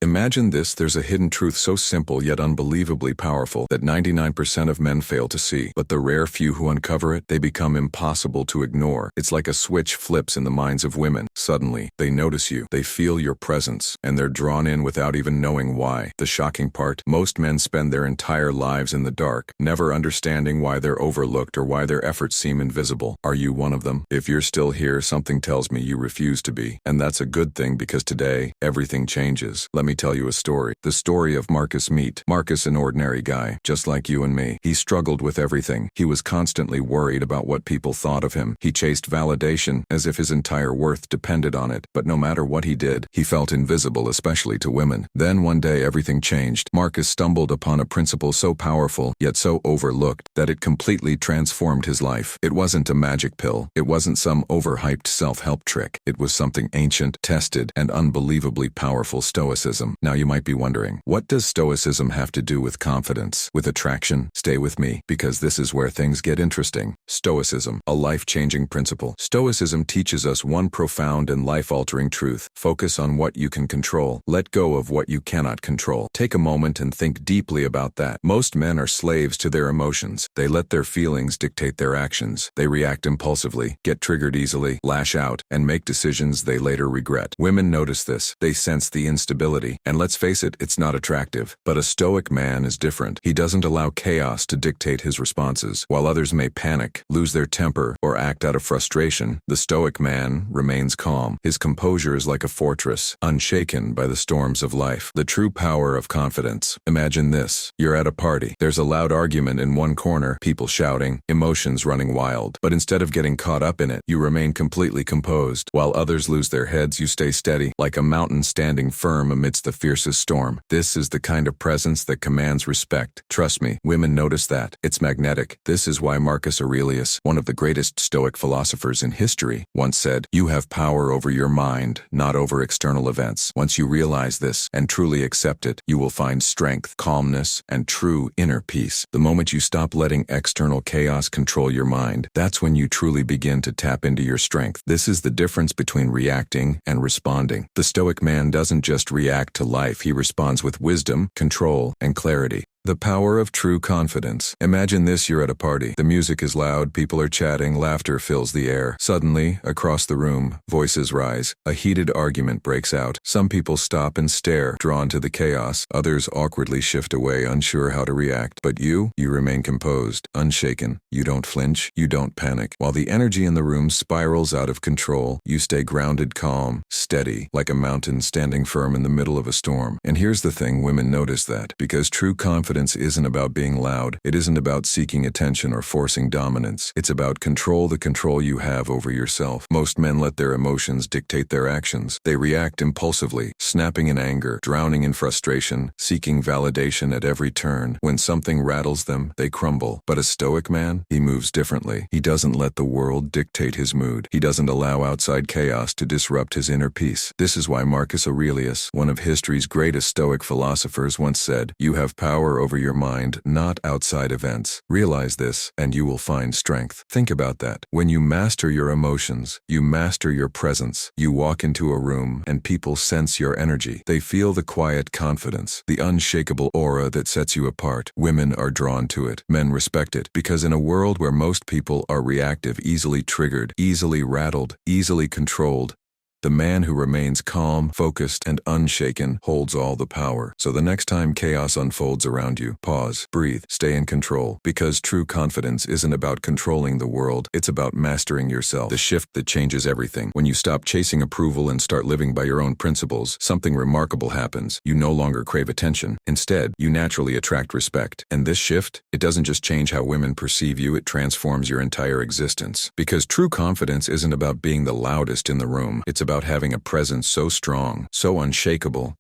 Imagine this: there's a hidden truth so simple yet unbelievably powerful that 99% of men fail to see. But the rare few who uncover it, they become impossible to ignore. It's like a switch flips in the minds of women. Suddenly, they notice you, they feel your presence, and they're drawn in without even knowing why. The shocking part: most men spend their entire lives in the dark, never understanding why they're overlooked or why their efforts seem invisible. Are you one of them? If you're still here, something tells me you refuse to be. And that's a good thing, because today, everything changes. Let me tell you a story. The story of Marcus. Meet Marcus, an ordinary guy, just like you and me. He struggled with everything. He was constantly worried about what people thought of him. He chased validation as if his entire worth depended on it. But no matter what he did, he felt invisible, especially to women. Then one day everything changed. Marcus stumbled upon a principle so powerful, yet so overlooked, that it completely transformed his life. It wasn't a magic pill. It wasn't some overhyped self-help trick. It was something ancient, tested, and unbelievably powerful: Stoicism. Now you might be wondering, what does Stoicism have to do with confidence, with attraction? Stay with me, because this is where things get interesting. Stoicism, a life-changing principle. Stoicism teaches us one profound and life-altering truth: focus on what you can control. Let go of what you cannot control. Take a moment and think deeply about that. Most men are slaves to their emotions. They let their feelings dictate their actions. They react impulsively, get triggered easily, lash out, and make decisions they later regret. Women notice this. They sense the instability. And let's face it, it's not attractive. But a stoic man is different. He doesn't allow chaos to dictate his responses. While others may panic, lose their temper, or act out of frustration, the stoic man remains calm. His composure is like a fortress, unshaken by the storms of life. The true power of confidence. Imagine this. You're at a party. There's a loud argument in one corner, people shouting, emotions running wild. But instead of getting caught up in it, you remain completely composed. While others lose their heads, you stay steady, like a mountain standing firm amidst the fiercest storm. This is the kind of presence that commands respect. Trust me, women notice that. It's magnetic. This is why Marcus Aurelius, one of the greatest Stoic philosophers in history, once said, "You have power over your mind, not over external events." Once you realize this and truly accept it, you will find strength, calmness, and true inner peace. The moment you stop letting external chaos control your mind, that's when you truly begin to tap into your strength. This is the difference between reacting and responding. The Stoic man doesn't just react to life, he responds with wisdom, control, and clarity. The power of true confidence. Imagine this: you're at a party. The music is loud, people are chatting, laughter fills the air. Suddenly, across the room, voices rise. A heated argument breaks out. Some people stop and stare, drawn to the chaos. Others awkwardly shift away, unsure how to react. But you remain composed, unshaken. You don't flinch, you don't panic. While the energy in the room spirals out of control, you stay grounded, calm, steady, like a mountain standing firm in the middle of a storm. And here's the thing: women notice that, because true confidence isn't about being loud. It isn't about seeking attention or forcing dominance. It's about control, the control you have over yourself. Most men let their emotions dictate their actions. They react impulsively, snapping in anger, drowning in frustration, seeking validation at every turn. When something rattles them, they crumble. But a stoic man, he moves differently. He doesn't let the world dictate his mood. He doesn't allow outside chaos to disrupt his inner peace. This is why Marcus Aurelius, one of history's greatest Stoic philosophers, once said, "You have power over your mind, not outside events." Realize this, and you will find strength. Think about that. When you master your emotions, you master your presence. You walk into a room, and people sense your energy. They feel the quiet confidence, the unshakable aura that sets you apart. Women are drawn to it. Men respect it, because in a world where most people are reactive, easily triggered, easily rattled, easily controlled, the man who remains calm, focused, and unshaken holds all the power. So the next time chaos unfolds around you, pause, breathe, stay in control. Because true confidence isn't about controlling the world, it's about mastering yourself. The shift that changes everything. When you stop chasing approval and start living by your own principles, something remarkable happens. You no longer crave attention. Instead, you naturally attract respect. And this shift, it doesn't just change how women perceive you, it transforms your entire existence. Because true confidence isn't about being the loudest in the room. It's about having a presence so strong, so unshakable,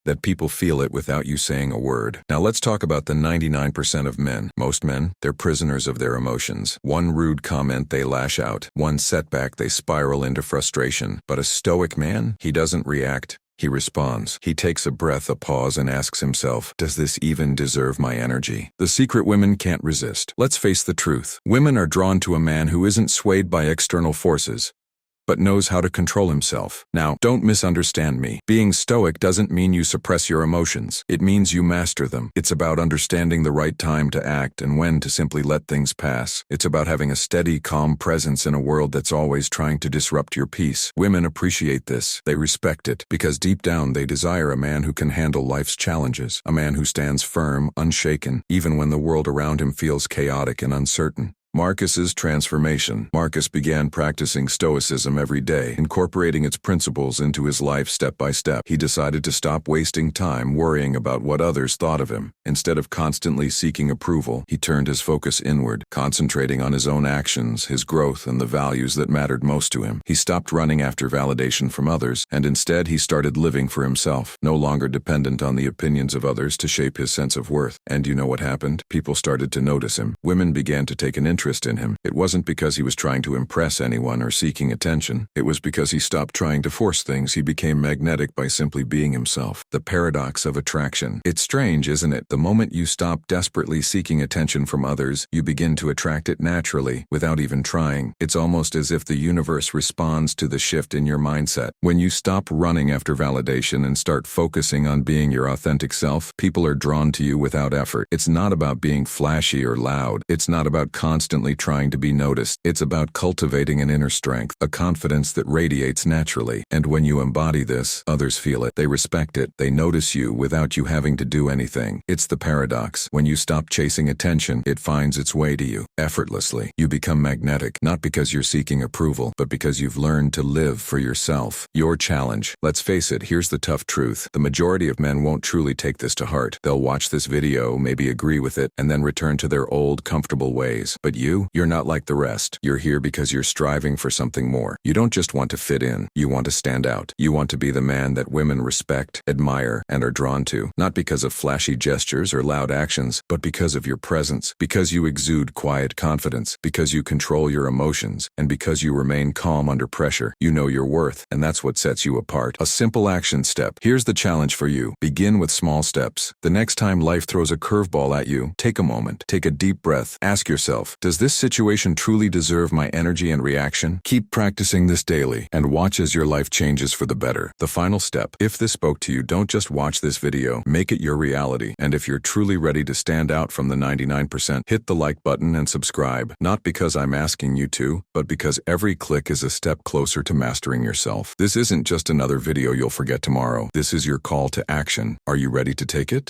that people feel it without you saying a word. Now let's talk about the 99% of men. Most men, they're prisoners of their emotions. One rude comment, they lash out. One setback, they spiral into frustration. But a stoic man, he doesn't react. He responds. He takes a breath, a pause, and asks himself, does this even deserve my energy? The secret women can't resist. Let's face the truth. Women are drawn to a man who isn't swayed by external forces. but knows how to control himself. Now, don't misunderstand me. Being stoic doesn't mean you suppress your emotions. It means you master them. It's about understanding the right time to act and when to simply let things pass. It's about having a steady, calm presence in a world that's always trying to disrupt your peace. Women appreciate this. They respect it, because deep down they desire a man who can handle life's challenges, a man who stands firm, unshaken, even when the world around him feels chaotic and uncertain. Marcus's transformation. Marcus began practicing Stoicism every day, incorporating its principles into his life step by step. He decided to stop wasting time worrying about what others thought of him. Instead of constantly seeking approval, he turned his focus inward, concentrating on his own actions, his growth, and the values that mattered most to him. He stopped running after validation from others, and instead he started living for himself, no longer dependent on the opinions of others to shape his sense of worth. And you know what happened? People started to notice him. Women began to take an interest in him. It wasn't because he was trying to impress anyone or seeking attention. It was because he stopped trying to force things. He became magnetic by simply being himself. The paradox of attraction. It's strange, isn't it? The moment you stop desperately seeking attention from others, you begin to attract it naturally, without even trying. It's almost as if the universe responds to the shift in your mindset. When you stop running after validation and start focusing on being your authentic self, people are drawn to you without effort. It's not about being flashy or loud. It's not about constantly trying to be noticed. It's about cultivating an inner strength, a confidence that radiates naturally. And when you embody this, others feel it. They respect it. They notice you without you having to do anything. It's the paradox. When you stop chasing attention, it finds its way to you, effortlessly. You become magnetic, not because you're seeking approval, but because you've learned to live for yourself. Your challenge. Let's face it, here's the tough truth. The majority of men won't truly take this to heart. They'll watch this video, maybe agree with it, and then return to their old, comfortable ways. But you're not like the rest. You're here because you're striving for something more. You don't just want to fit in. You want to stand out. You want to be the man that women respect, admire, and are drawn to. Not because of flashy gestures or loud actions, but because of your presence. Because you exude quiet confidence. Because you control your emotions. And because you remain calm under pressure. You know your worth, and that's what sets you apart. A simple action step. Here's the challenge for you. Begin with small steps. The next time life throws a curveball at you, take a moment. Take a deep breath. Ask yourself, does this situation truly deserve my energy and reaction? Keep practicing this daily, and watch as your life changes for the better. The final step. If this spoke to you, don't just watch this video. Make it your reality. And if you're truly ready to stand out from the 99%, hit the like button and subscribe. Not because I'm asking you to, but because every click is a step closer to mastering yourself. This isn't just another video you'll forget tomorrow. This is your call to action. Are you ready to take it?